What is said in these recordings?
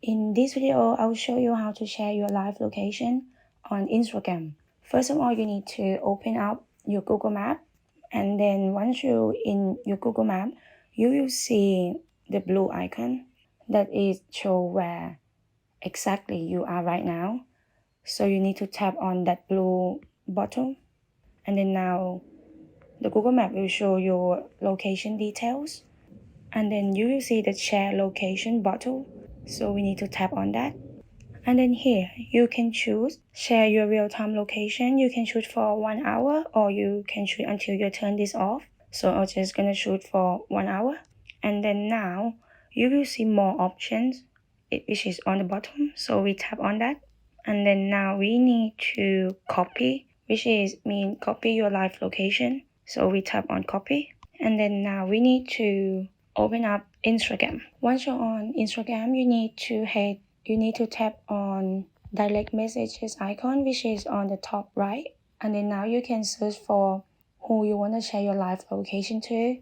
In this video, I'll show you how to share your live location on Instagram. First of all, you need to open up your Google Map, and then once you're in your Google Map, you will see the blue icon that is show where exactly you are right now. So you need to tap on that blue button, and then now the Google Map will show your location details, and then you will see the share location button. So we need to tap on that. And then here you can choose share your real-time location. You can choose for 1 hour, or you can choose until you turn this off. So I'm just gonna shoot for 1 hour. And then now you will see more options, which is on the bottom. So we tap on that. And then now we need to copy, which is mean copy your live location. So we tap on copy. And then now we need to open up Instagram. Once you're on Instagram, you need to tap on direct messages icon, which is on the top right. And then now you can search for who you want to share your live location to.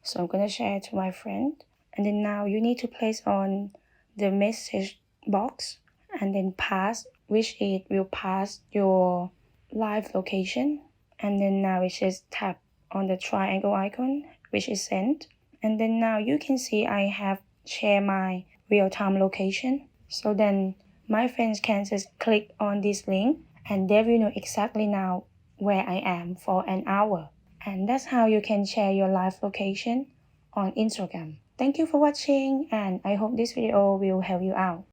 So I'm going to share to my friend. And then now you need to place on the message box and then pass, which it will pass your live location. And then now it's just tap on the triangle icon, which is sent. And then now you can see I have shared my real-time location. So then my friends can just click on this link and they will know exactly now where I am for an hour. And that's how you can share your live location on Instagram. Thank you for watching, and I hope this video will help you out.